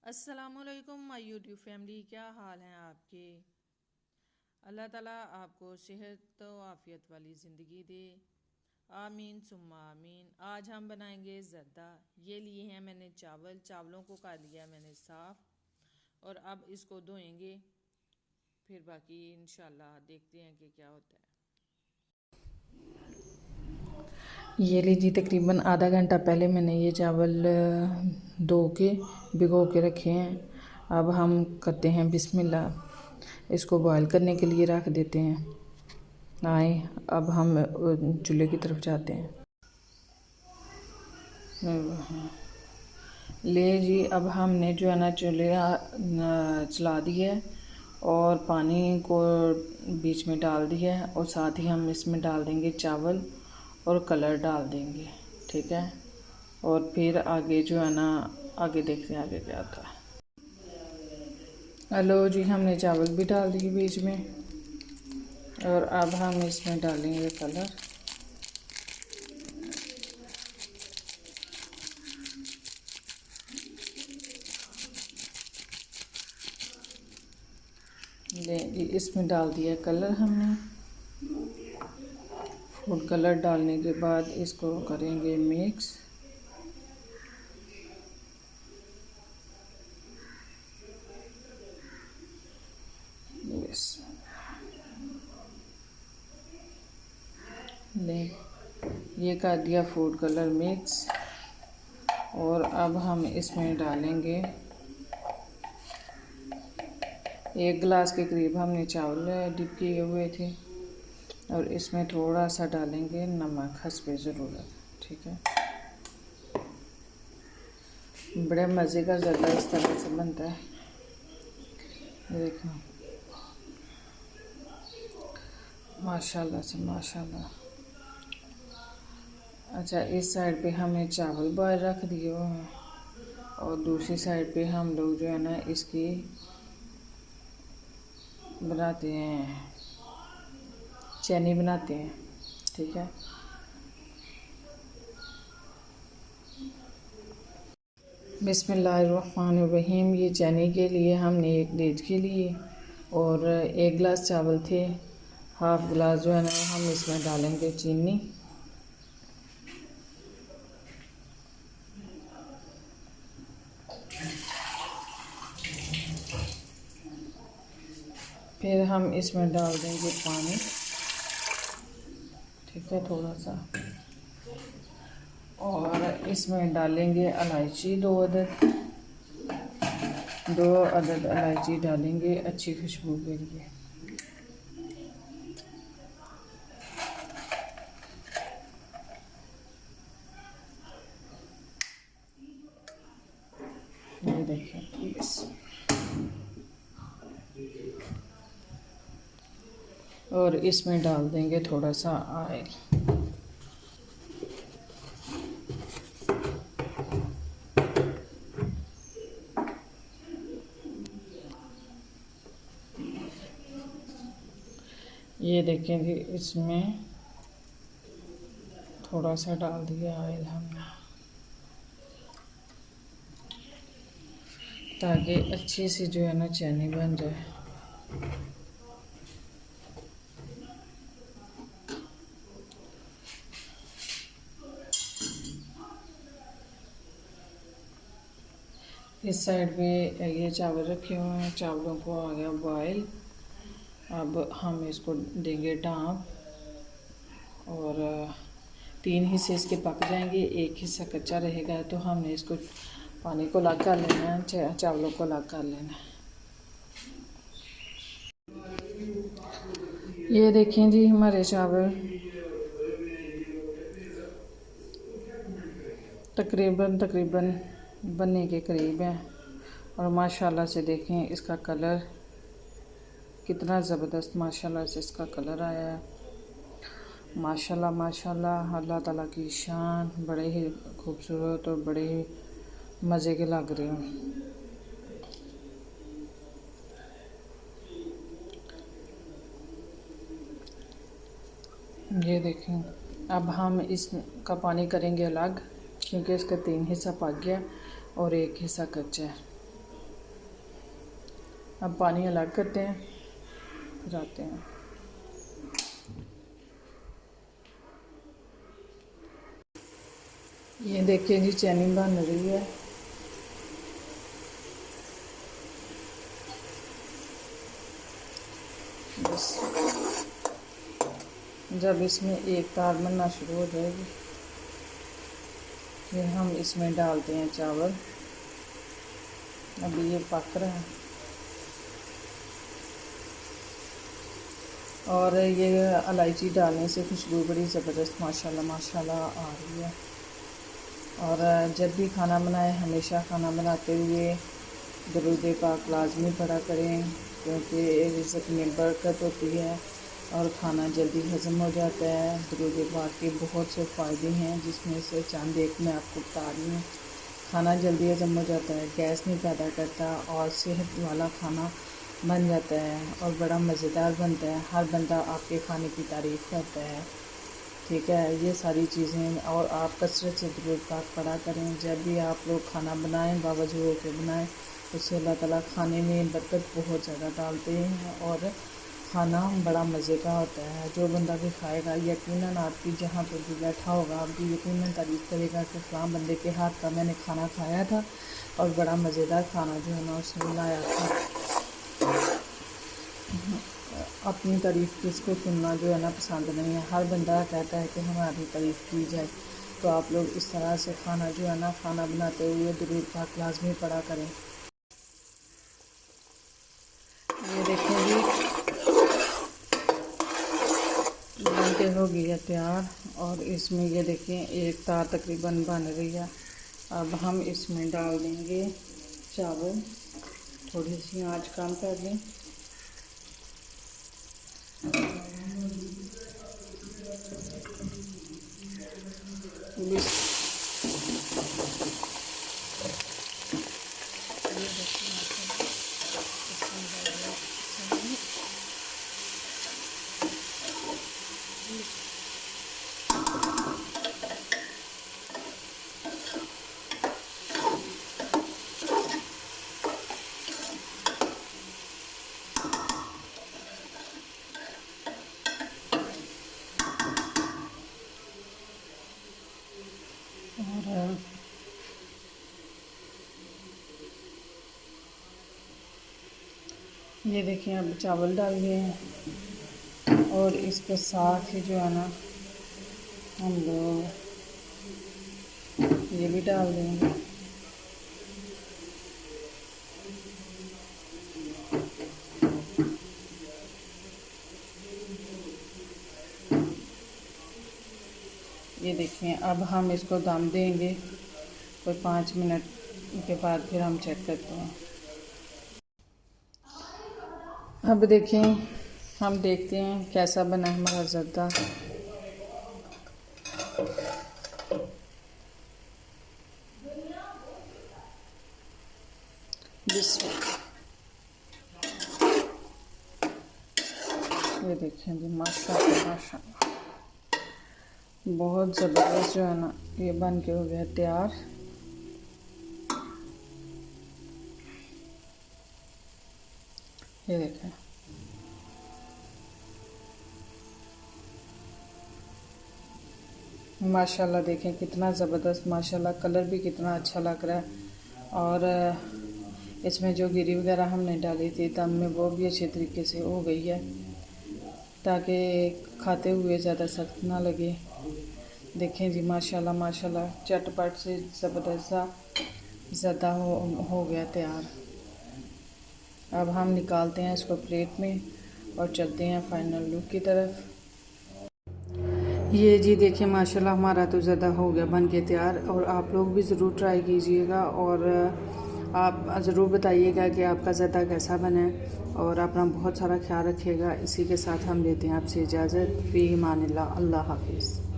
अस्सलामुअलैकुम my YouTube family, क्या हाल हैं आपके। अल्लाह ताला आपको सेहत तो आफियत वाली ज़िंदगी दे, आमीन सुम्मा आमीन। आज हम बनाएंगे ज़र्दा। ये लिए हैं मैंने चावलों को कर लिया मैंने साफ़ और अब इसको धोएंगे, फिर बाकी इंशाल्लाह देखते हैं कि क्या होता है। ये लीजिए, तकरीबन आधा घंटा पहले मैंने ये चावल धो के भिगो के रखे हैं। अब हम करते हैं बिस्मिल्लाह, इसको बॉईल करने के लिए रख देते हैं। आए अब हम चूल्हे की तरफ जाते हैं। ले जी, अब हमने जो है ना चूल्हा चला दिया है और पानी को बीच में डाल दिया है और साथ ही हम इसमें डाल देंगे चावल और कलर डाल देंगे, ठीक है। और फिर आगे जो है ना, आगे देखते हैं आगे क्या आता है। हेलो जी, हमने चावल भी डाल दिए बीच में और अब हम इसमें डालेंगे कलर। ले इसमें डाल दिया कलर हमने। फूड कलर डालने के बाद इसको करेंगे मिक्स। ले ये कर दिया फूड कलर मिक्स और अब हम इसमें डालेंगे 1 गिलास के करीब हमने चावल डिप किए हुए थे और इसमें थोड़ा सा डालेंगे नमक हस्बे ज़रूरत, ठीक है। बड़े मज़े का ज़र्दा इस तरह से बनता है, देखो माशाल्लाह से माशाल्लाह। अच्छा, इस साइड पे हमने चावल बॉयल रख दिए हुए हैं और दूसरी साइड पे हम लोग जो है ना इसकी बनाते हैं, चने बनाते हैं, ठीक है। बिस्मिल्लाहिर्रहमानिर्रहीम। ये चने के लिए हमने 1 डेढ़ लिए और 1 गिलास चावल थे। हाफ़ गिलास जो है ना हम इसमें डालेंगे चीनी। फिर हम इसमें डाल देंगे पानी, ठीक है, थोड़ा सा। और इसमें डालेंगे इलायची 2 अदद इलायची डालेंगे अच्छी खुशबू के लिए। ये देखिए, और इसमें डाल देंगे थोड़ा सा ऑयल। ये देखें कि इसमें थोड़ा सा डाल दिया ऑयल हमने ताकि अच्छी सी जो है ना चने बन जाए। इस साइड पे ये चावल रखे हुए हैं, चावलों को आ गया बॉयल। अब हम इसको देंगे ढाँप और 3 हिस्से इसके पक जाएंगे, 1 हिस्सा कच्चा रहेगा। तो हमने इसको पानी को अलग कर लेना है, चावलों को अलग कर लेना है। ये देखें जी, हमारे चावल तकरीबन बनने के करीब है और माशाल्लाह से देखें इसका कलर कितना ज़बरदस्त माशाल्लाह से इसका कलर आया है। माशाल्लाह माशाल्लाह, अल्लाह ताला की शान, बड़े ही खूबसूरत और बड़े ही मज़े के लग रहे हैं। ये देखें, अब हम इसका पानी करेंगे अलग क्योंकि इसका 3 हिस्सा पक गया और 1 हिस्सा कच्चा है। अब पानी अलग करते हैं, फिर आते हैं। ये देखिए जी चैनी बन रही है। बस जब इसमें एक तार बनना शुरू हो जाएगी फिर हम इसमें डालते हैं चावल। अभी ये पक रहा है और ये इलायची डालने से खुशबू बड़ी ज़बरदस्त माशाल्लाह माशाल्लाह आ रही है। और जब भी खाना बनाएं हमेशा खाना बनाते हुए दरूद पाक लाजमी पढ़ा करें, क्योंकि रिज़्क़ में बरकत होती है और खाना जल्दी हज़म हो जाता है। दरूद पाक के बहुत से फ़ायदे हैं, जिसमें से चंद एक मैं आपको बता रही हूँ। खाना जल्दी हज़म हो जाता है, गैस नहीं पैदा करता और सेहत वाला खाना बन जाता है और बड़ा मज़ेदार बनता है। हर बंदा आपके खाने की तारीफ़ करता है, ठीक है। ये सारी चीज़ें और आप कसरत से दरूद पाक पढ़ा करें। जब भी आप लोग खाना बनाएं बावजूद होकर बनाएं, उससे अल्लाह ताला खाने में बरकत बहुत ज़्यादा डालते हैं और खाना बड़ा मज़े का होता है। जो बंदा भी खाएगा यकीनन आपकी जहाँ पर भी बैठा होगा आपकी यकीनन तारीफ़ करेगा कि फ़लाँ बंदे के हाथ का मैंने खाना खाया था और बड़ा मज़ेदार खाना जो है ना उसने बनाया था। अपनी तारीफ़ किसको सुनना जो है ना पसंद नहीं है। हर बंदा कहता है कि हमारी तारीफ़ की जाए। तो आप लोग इस तरह से खाना जो है ना खाना बनाते हुए दरूद पाक लाजमी पढ़ा करें। ये देखें जी बन के हो गई है तैयार और इसमें ये देखें एक तार तकरीबन बन रही है। अब हम इसमें डाल देंगे चावल, थोड़ी सी आंच कम कर दें। और ये देखिए अब चावल डाल दिए हैं और इसके साथ ही जो है ना हम लोग ये भी डाल देंगे। ये देखिए अब हम इसको दम देंगे कोई 5 मिनट के बाद फिर हम चेक करते हैं। अब देखें हम देखते हैं कैसा बना हमारा ज़र्दा। ये देखें जी माशाल्लाह माशाल्लाह बहुत ज़बरदस्त जो है ना ये बन के हो गया तैयार। ये देखें माशाल्लाह, देखें कितना ज़बरदस्त माशाल्लाह, कलर भी कितना अच्छा लग रहा है। और इसमें जो गिरी वगैरह हमने डाली थी दम में वो भी अच्छे तरीके से हो गई है, ताकि खाते हुए ज़्यादा सख्त ना लगे। देखें जी माशाल्लाह माशाल्लाह चटपट से ज़बरदस्त सा ज़्यादा हो गया तैयार। अब हम निकालते हैं इसको प्लेट में और चलते हैं फाइनल लुक की तरफ। ये जी देखिए माशाल्लाह हमारा तो ज़्यादा हो गया बन के तैयार, और आप लोग भी ज़रूर ट्राई कीजिएगा और आप ज़रूर बताइएगा कि आपका ज़्यादा कैसा बना है, और अपना बहुत सारा ख्याल रखिएगा। इसी के साथ हम लेते हैं आपसे इजाज़त। फ़ी अमानिल्लाह, अल्लाह हाफ़िज़।